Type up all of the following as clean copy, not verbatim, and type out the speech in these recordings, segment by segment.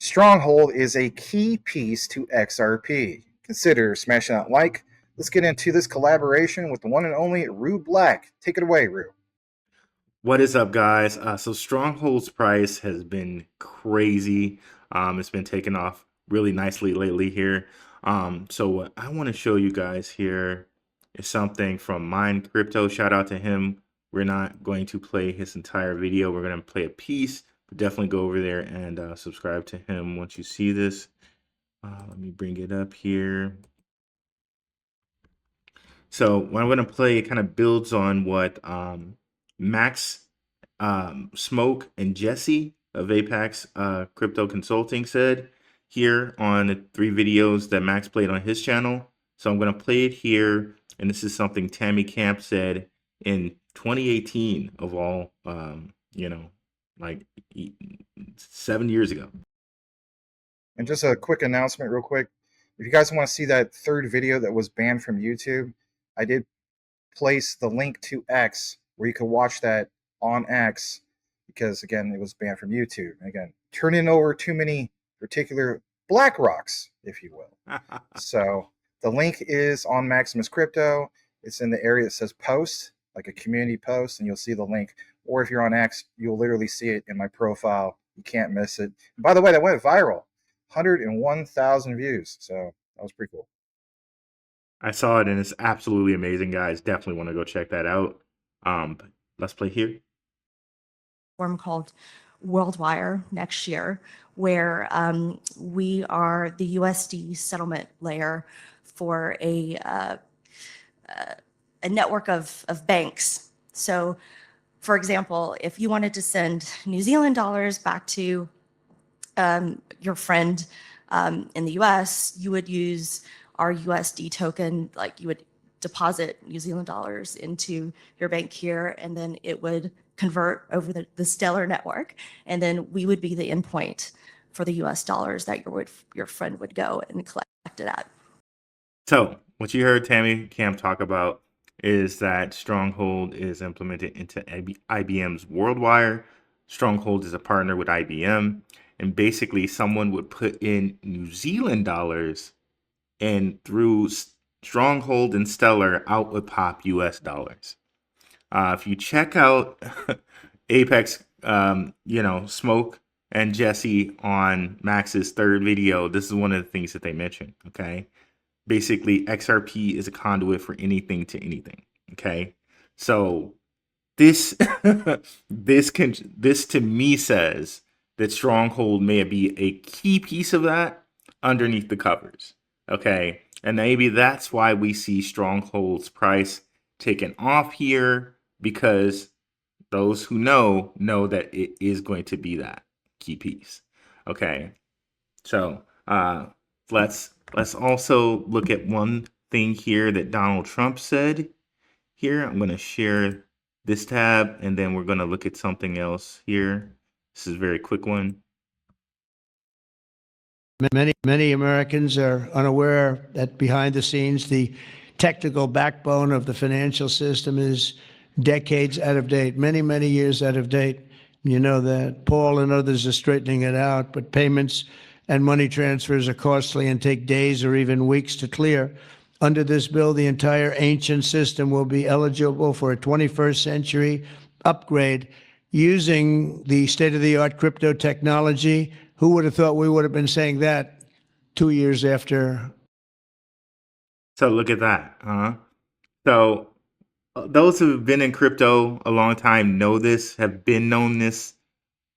Stronghold is a key piece to XRP. Consider smashing that like. Let's get into this collaboration with the one and only Rue Black. Take it away, Rue. What is up, guys? So Stronghold's price has been crazy. It's been taking off really nicely lately here. So what I want to show you guys here is something from Mind Crypto. Shout out to him. We're not going to play his entire video. We're going to play a piece, but definitely go over there and subscribe to him once you see this. Let me bring it up here. So what I'm going to play, it kind of builds on what Max Smoke and Jesse of Apex Crypto Consulting said here on the 3 videos that Max played on his channel. So I'm going to play it here, and this is something Tammy Camp said in 2018 of all, like 7 years ago. And just a quick announcement real quick. If you guys want to see that 3rd video that was banned from YouTube, I did place the link to X where you could watch that on X because, again, it was banned from YouTube. Again, turning over too many particular black rocks, if you will. So the link is on Maximus Crypto. It's in the area that says post, like a community post, and you'll see the link. Or if you're on X, you'll literally see it in my profile. You can't miss it. And by the way, that went viral. 101,000 views. So that was pretty cool. I saw it and it's absolutely amazing, guys. Definitely want to go check that out. But let's play here. Form called WorldWire next year, where we are the USD settlement layer for a network of banks. So, for example, if you wanted to send New Zealand dollars back to your friend in the US, you would use our USD token, like you would deposit New Zealand dollars into your bank here, and then it would convert over the Stellar network, and then we would be the endpoint for the US dollars that your friend would go and collect it at. So what you heard Tammy Camp talk about is that Stronghold is implemented into IBM's WorldWire. Stronghold is a partner with IBM, and basically someone would put in New Zealand dollars, and through Stronghold and Stellar, out would pop US dollars. If you check out Apex, Smoke and Jesse on Max's 3rd video, this is one of the things that they mentioned, okay? Basically, XRP is a conduit for anything to anything, okay? So this this to me says that Stronghold may be a key piece of that underneath the covers, okay? And maybe that's why we see Stronghold's price taken off here, because those who know that it is going to be that key piece. Okay, so let's also look at one thing here that Donald Trump said here. I'm going to share this tab, and then we're going to look at something else here. This is a very quick one. Many Americans are unaware that behind the scenes, the technical backbone of the financial system is decades out of date, many years out of date. You know that Paul and others are straightening it out, but payments and money transfers are costly and take days or even weeks to clear. Under this bill, the entire ancient system will be eligible for a 21st century upgrade using the state-of-the-art crypto technology. Who would have thought we would have been saying that 2 years after? So look at that, huh? So those who have been in crypto a long time know this, have been known this.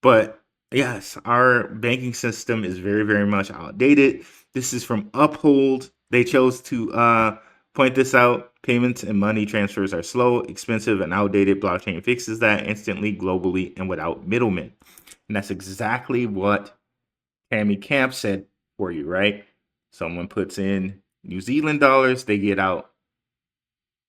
But yes, our banking system is very much outdated. This is from Uphold. They chose to point this out. Payments and money transfers are slow, expensive, and outdated. Blockchain fixes that instantly, globally, and without middlemen. And that's exactly what Tammy Camp said for you, right? Someone puts in New Zealand dollars, they get out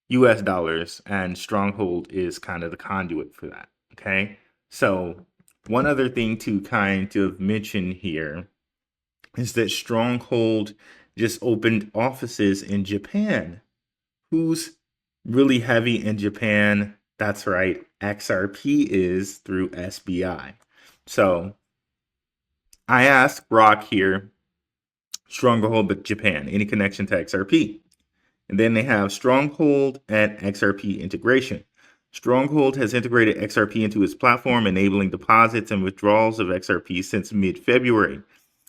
US dollars, and Stronghold is kind of the conduit for that, okay? So one other thing to kind of mention here is that Stronghold just opened offices in Japan. Who's really heavy in Japan? That's right, XRP is through SBI. So I asked Brock here, Stronghold, but Japan, any connection to XRP? And then they have Stronghold and XRP integration. Stronghold has integrated XRP into its platform, enabling deposits and withdrawals of XRP since mid-February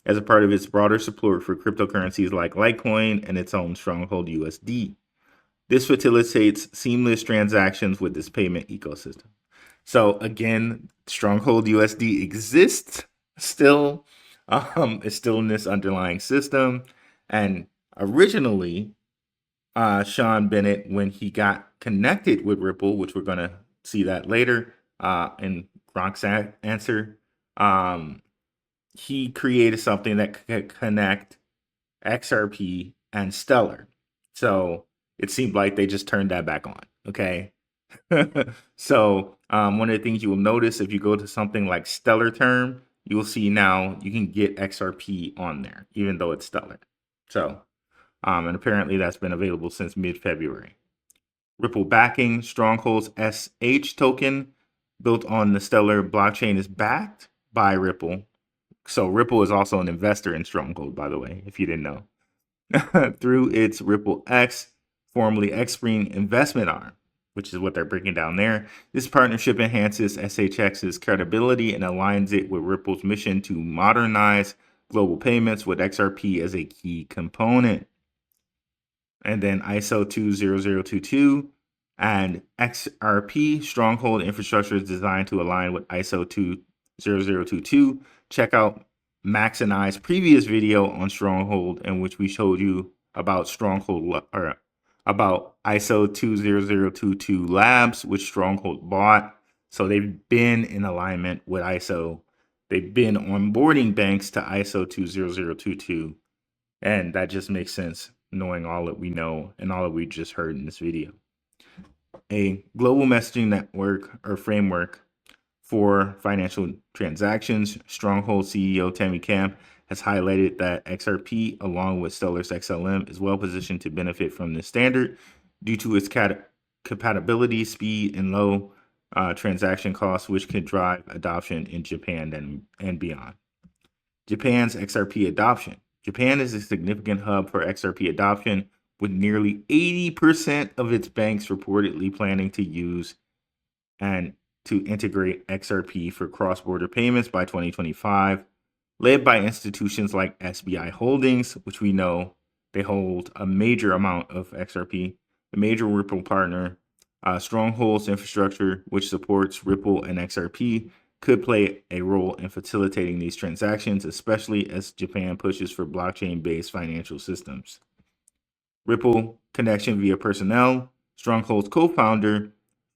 as a part of its broader support for cryptocurrencies like Litecoin and its own Stronghold USD. This facilitates seamless transactions with this payment ecosystem. So again, Stronghold USD exists still. It's still in this underlying system. And originally, Sean Bennett, when he got connected with Ripple, which we're going to see that later in Gronk's answer, he created something that could connect XRP and Stellar. So it seemed like they just turned that back on. Okay. So one of the things you will notice if you go to something like Stellar Term, you will see now you can get XRP on there, even though it's Stellar. So, and apparently that's been available since mid-February. Ripple backing, Stronghold's SH token built on the Stellar blockchain is backed by Ripple. So Ripple is also an investor in Stronghold, by the way, if you didn't know. Through its Ripple X, formerly Xspring investment arm, which is what they're breaking down there. This partnership enhances SHX's credibility and aligns it with Ripple's mission to modernize global payments with XRP as a key component. And then ISO 20022 and XRP Stronghold infrastructure is designed to align with ISO 20022. Check out Max and I's previous video on Stronghold, in which we showed you about Stronghold or about ISO 20022 Labs, which Stronghold bought. So they've been in alignment with ISO. They've been onboarding banks to ISO 20022, and that just makes sense knowing all that we know and all that we just heard in this video. A global messaging network or framework for financial transactions. Stronghold CEO Tammy Camp has highlighted that XRP, along with Stellar's XLM, is well positioned to benefit from this standard due to its compatibility, speed, and low transaction costs, which could drive adoption in Japan and beyond. Japan's XRP adoption. Japan is a significant hub for XRP adoption, with nearly 80% of its banks reportedly planning to use and to integrate XRP for cross-border payments by 2025, led by institutions like SBI Holdings, which we know they hold a major amount of XRP, a major Ripple partner. Stronghold's infrastructure, which supports Ripple and XRP, could play a role in facilitating these transactions, especially as Japan pushes for blockchain-based financial systems. Ripple connection via personnel. Stronghold's co-founder,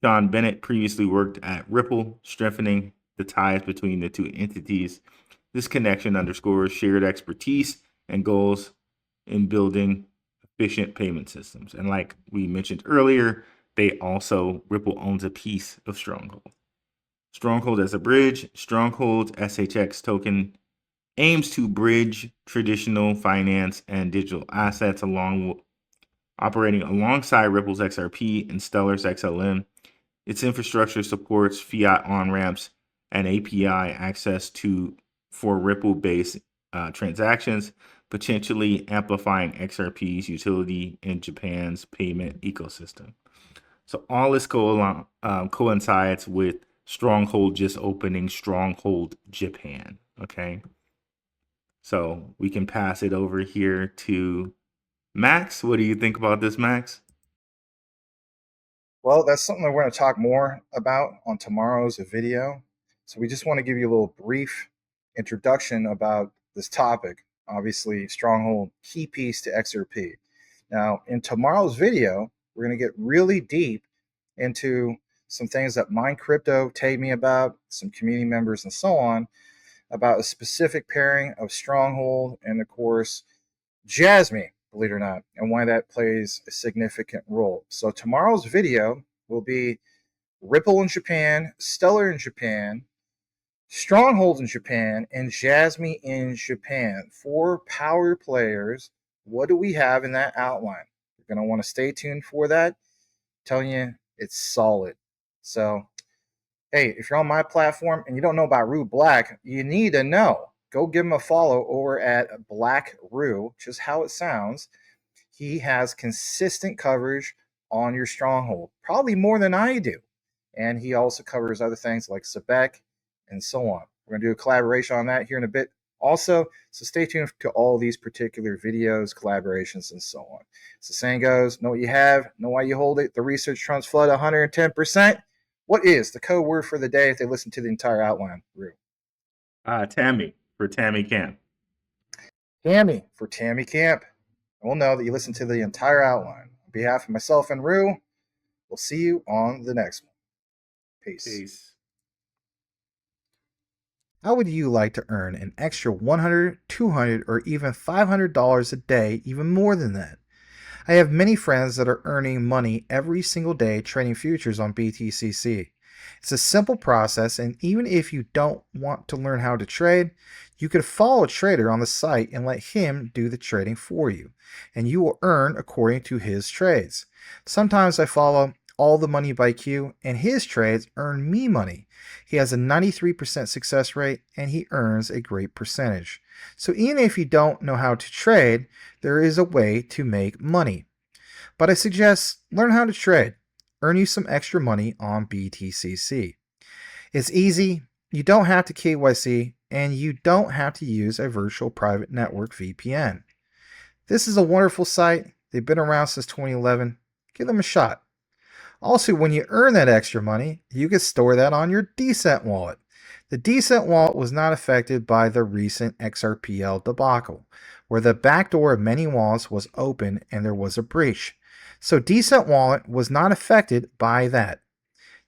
Sean Bennett, previously worked at Ripple, strengthening the ties between the two entities. This connection underscores shared expertise and goals in building efficient payment systems. And like we mentioned earlier, Ripple owns a piece of Stronghold. Stronghold as a bridge. Stronghold's SHX token aims to bridge traditional finance and digital assets operating alongside Ripple's XRP and Stellar's XLM. Its infrastructure supports fiat on-ramps and API access for Ripple-based transactions, potentially amplifying XRP's utility in Japan's payment ecosystem. So all this coincides with Stronghold just opening Stronghold Japan. Okay, so we can pass it over here to Max. What do you think about this, Max? Well, that's something that we're going to talk more about on tomorrow's video. So we just want to give you a little brief introduction about this topic. Obviously, Stronghold, key piece to XRP. Now, in tomorrow's video, we're going to get really deep into some things that Mind Crypto tagged me about, some community members and so on, about a specific pairing of Stronghold and, of course, JASMY, believe it or not, and why that plays a significant role. So tomorrow's video will be Ripple in Japan, Stellar in Japan, Stronghold in Japan, and JASMY in Japan. 4 power players. What do we have in that outline? You're going to want to stay tuned for that. I'm telling you, it's solid. So, hey, if you're on my platform and you don't know about Root Black, you need to know. go give him a follow over at Black Roo, just how it sounds. He has consistent coverage on your Stronghold, probably more than I do. And he also covers other things like Sebek and so on. We're going to do a collaboration on that here in a bit also. So stay tuned to all these particular videos, collaborations, and so on. As the saying goes, know what you have, know why you hold it. The research trumps flood 110%. What is the code word for the day if they listen to the entire outline? Rue. Tammy for Tammy Camp. Tammy for Tammy Camp. We'll know that you listened to the entire outline. On behalf of myself and Rue, we'll see you on the next one. Peace. How would you like to earn an extra $100, $200, or even $500 a day, even more than that? I have many friends that are earning money every single day trading futures on BTCC. It's a simple process, and even if you don't want to learn how to trade, you could follow a trader on the site and let him do the trading for you, and you will earn according to his trades. Sometimes I follow All the Money by Q, and his trades earn me money. He has a 93% success rate, and he earns a great percentage. So even if you don't know how to trade, there is a way to make money. But I suggest learn how to trade. Earn you some extra money on BTCC. It's easy, you don't have to KYC, and you don't have to use a virtual private network VPN. This is a wonderful site. They've been around since 2011. Give them a shot. Also, when you earn that extra money, you can store that on your Decent wallet. The Decent wallet was not affected by the recent XRPL debacle, where the backdoor of many wallets was open and there was a breach. So Decent wallet was not affected by that.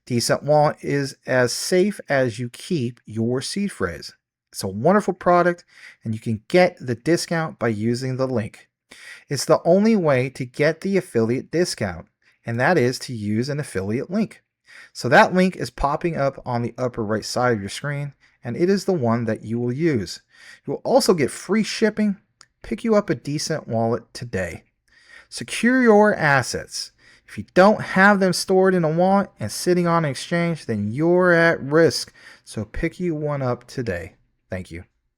Decent wallet is as safe as you keep your seed phrase. It's a wonderful product, and you can get the discount by using the link. It's the only way to get the affiliate discount, and that is to use an affiliate link. So that link is popping up on the upper right side of your screen, and it is the one that you will use. You will also get free shipping. Pick you up a Decent wallet today. Secure your assets. If you don't have them stored in a wallet and sitting on an exchange, then you're at risk. So pick you one up today. Thank you.